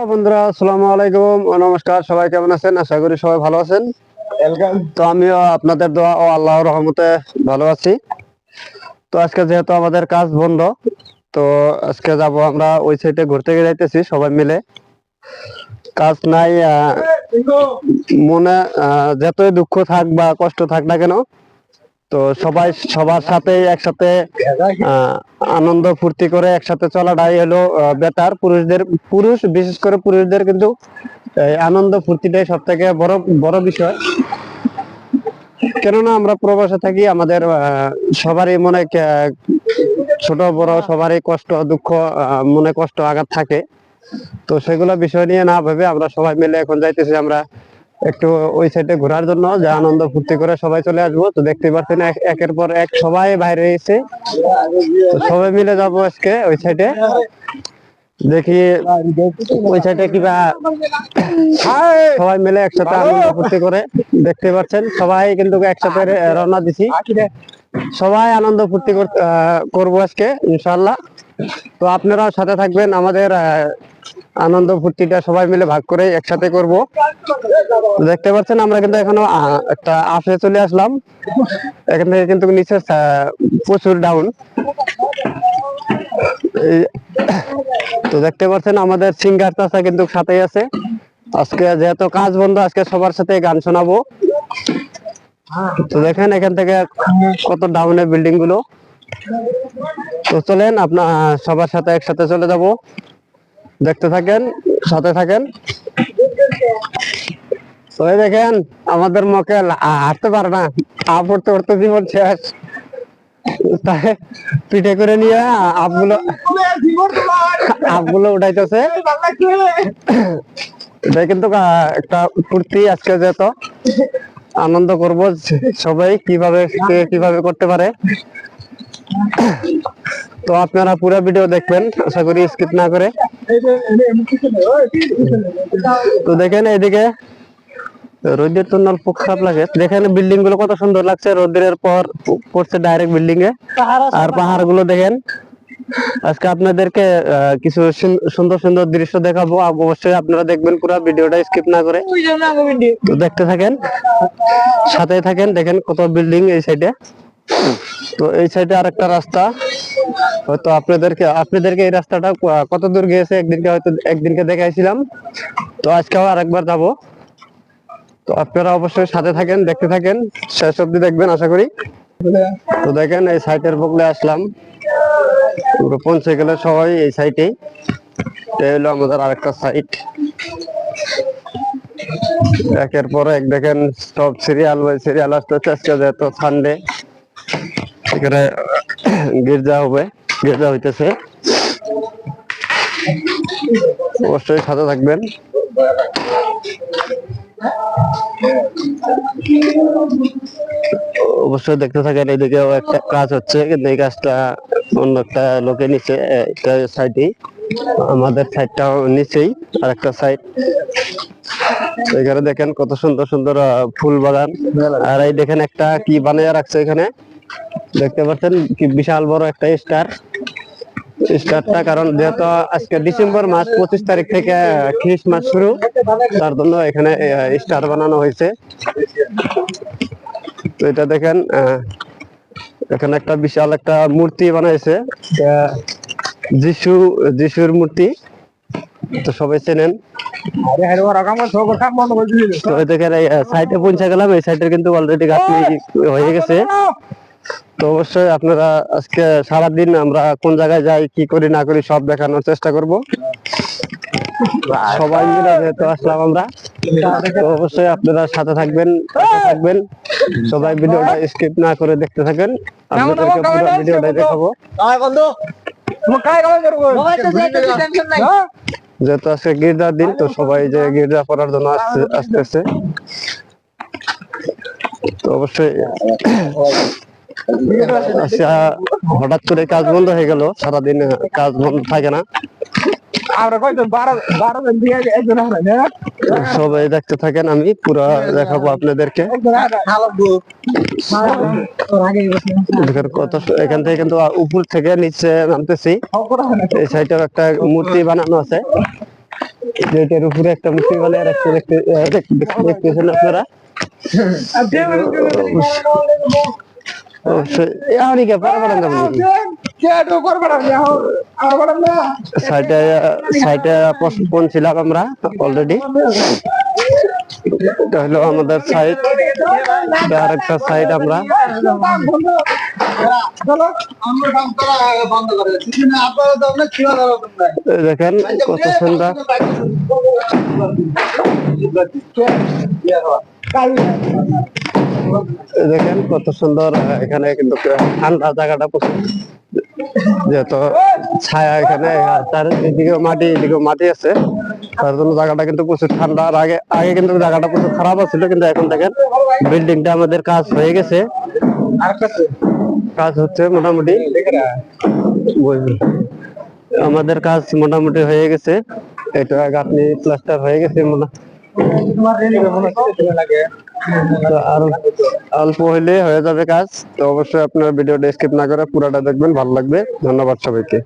বন্ধুরা, আসসালামু আলাইকুম ও নমস্কার। সবাই কেমন আছেন? আশা করি সবাই ভালো আছেন। তো আমিও আপনাদের দোয়া ও আল্লাহর রহমতে ভালো আছি। তো আজকে যেহেতু আমাদের কাজ বন্ধ, তো আজকে যাব আমরা ওই সাইডে ঘুরতে যাইতেছি সবাই মিলে। কাজ নাই, মনে যতই দুঃখ থাক বা কষ্ট থাক না কেন, তো সবাই সবার সাথে একসাথে আহ আনন্দ ফুর্তি করে একসাথে চলাটাই হলো বেটার। পুরুষ বিশেষ করে পুরুষদের কিন্তু এই আনন্দ ফুর্তিটাই সব থেকে বড় বড় বিষয়। কেননা আমরা প্রবাসে থাকি, আমাদের সবারই মনে ছোট বড় সবারই কষ্ট দুঃখ, মনে কষ্ট আঘাত থাকে। তো সেগুলো বিষয় নিয়ে না ভেবে আমরা সবাই মিলে এখন যাইতেছি আমরা একটু ওই সাইডে ঘোরার জন্য, যা আনন্দ ফুর্তি করে সবাই চলে আসবো। তো দেখতে পাচ্ছেন একের পর এক সবাই বাইরে এসে, তো সবাই মিলে যাবো আজকে ওই সাইডে। দেখি ওই সাইডে কিবা সবাই মিলে একসাথে আনন্দ ফুর্তি করে। দেখতে পাচ্ছেন সবাই কিন্তু একসাথে রওনা দিছি, সবাই আনন্দ ফুর্তি করবো আজকে ইনশাল্লাহ। তো আপনারাও সাথে থাকবেন, আমাদের আনন্দ ফুর্তিটা সবাই মিলে ভাগ করে একসাথে করব। দেখতে পাচ্ছেন আমরা কিন্তু এখনো একটা আসে চলে আসলাম। এখান থেকে কিন্তু নিচে প্রচুর ডাউন। তো দেখতে পাচ্ছেন আমাদের সিঙ্গার চাচা কিন্তু সাথেই আছে। আজকে যেহেতু কাজ বন্ধ, আজকে সবার সাথে গান শোনাবো। তো দেখেন এখান থেকে কত ডাউনের বিল্ডিং গুলো। তো চলেন আপনার সবার সাথে একসাথে চলে যাব, দেখতে থাকেন, সাথে থাকেন। তো এই দেখেন আমাদের মক্কেল হাঁটতে পারে না, পড়তে পড়তে জীবন শেষ। তাই পিঠে করে নিয়ে আপগুলো উঠাইতেছে। এটা কিন্তু একটা ফুর্তি, আজকে যেহেতু আনন্দ করব সবাই, কিভাবে কিভাবে করতে পারে। তো আপনারা পুরো ভিডিও দেখবেন, আশা করি স্কিপ না করে। তো দেখেন এইদিকে রোদের তো অল্প খারাপ লাগে। দেখেন বিল্ডিং গুলো কত সুন্দর লাগছে, রোদের পর পড়ছে ডাইরেক্ট বিল্ডিং এ। আর পাহাড় গুলো দেখেন। আজকে আপনাদেরকে কিছু সুন্দর সুন্দর দৃশ্য দেখাবো, অবশ্যই আপনারা দেখবেন পুরো ভিডিওটা স্কিপ না করে। তো দেখতে থাকেন, সাথে থাকেন। দেখেন কত বিল্ডিং এই সাইডে। তো এই সাইডে আরেকটা রাস্তা, হয়তো আপনাদেরকে এই রাস্তাটা কত দূর গিয়েছে একদিনকে দেখাইছিলাম। তো আজকেও আরেকবার যাবো। তো আপনারা অবশ্যই সাথে থাকেন, দেখতে থাকেন, শেষ অব্দি দেখবেন আশা করি। তো দেখেন এই সাইটের বগলে আসলাম, পুরো পৌঁছে গেলে সবাই এই সাইটে। এই হলো আমাদের আরেকটা সাইট। একের পর এক দেখেন সব সিরিয়াল বাই সিরিয়াল আসতেছে। আজকে যেহেতু সানডে, এখানে গির্জা হবে, গির্জা হইতেছে। অবশ্যই সাথে থাকবেন। অবশ্যই দেখতে থাকেন। এদিকেও একটা কাজ হচ্ছে, কিন্তু এই কাজটা অন্য একটা লোকে নিচে, একটা সাইডে, আমাদের সাইডটাও নিচেই আর একটা সাইড। এখানে দেখেন কত সুন্দর সুন্দর ফুল বাগান। আর এই দেখেন একটা কি বানিয়ে রাখছে এখানে, দেখতে পাচ্ছেন কি বিশাল বড় একটা স্টারটা। কারণ যেহেতু আজকে ডিসেম্বর মাস, 25 তারিখ থেকে খ্রিস্টমাস শুরু, তার জন্য এখানে স্টার বানানো হয়েছে। তো এটা দেখেন এখানে একটা বিশাল একটা মূর্তি বানাইছে, যিশুর মূর্তি। তো সবাই চেনেন। তো দেখেন এই সাইডে পৌঁছে গেলাম, এই সাইডে কিন্তু অলরেডি গাছনি হয়ে গেছে। তো অবশ্যই আপনারা আজকে সারাদিন আমরা কোন জায়গায় যাই, কি করি না করি, সব দেখানোর চেষ্টা করব। সবাই মিলে যেহেতু আসলাম আমরা, তো অবশ্যই আপনারা সাথে থাকবেন, সবাই ভিডিওটা স্কিপ না করে দেখতে থাকেন। আপনাদেরকে পুরো ভিডিওটাই দেখাবো। যেহেতু আজকে গির্জার দিন, তো সবাই যে গির্জা করার জন্য আসতেছে। তো অবশ্যই হঠাৎ করে কাজ বন্ধ হয়ে গেল, সারাদিন কাজ বন্ধ থাকে না। সবাই দেখতে থাকেন, আমি পুরো দেখাবো আপনাদেরকে। কত এখান থেকে কিন্তু উপর থেকে নিচে নামতেছি। এই সাইডে একটা মূর্তি বানানো আছে, যেটার উপরে একটা মুসি বানিয়ে রাখছে দেখতেছেন আপনারা। এখনই কে পারবেন না সাইটে সাইটে পৌঁছিলাম আমরা অলরেডি। এটা হলো আমাদের সাইট, আরেকটা সাইট আমরা দেখেন কত সুন্দর। দেখেন কত সুন্দর এখানে কিন্তু ঠান্ডা জায়গাটা প্রচুর, যেহেতু ছায়া এখানে, তার এদিকে মাটি এদিকে মাটি আছে, তার জন্য জায়গাটা কিন্তু প্রচুর ঠান্ডা। আর আগে আগে কিন্তু জায়গাটা প্রচুর খারাপ ছিল, কিন্তু এখন দেখেন বিল্ডিংটা আমাদের কাজ হয়ে গেছে, কাজ হচ্ছে মোটামুটি, আমাদের কাজ মোটামুটি হয়ে গেছে। এটা গাঁথনি প্লাস্টার হয়ে গেছে আর অল্প হইলে হয়ে যাবে কাজ। তো অবশ্যই আপনার ভিডিওটা স্কিপ না করে পুরোটা দেখবেন, ভালো লাগবে। ধন্যবাদ সবাইকে।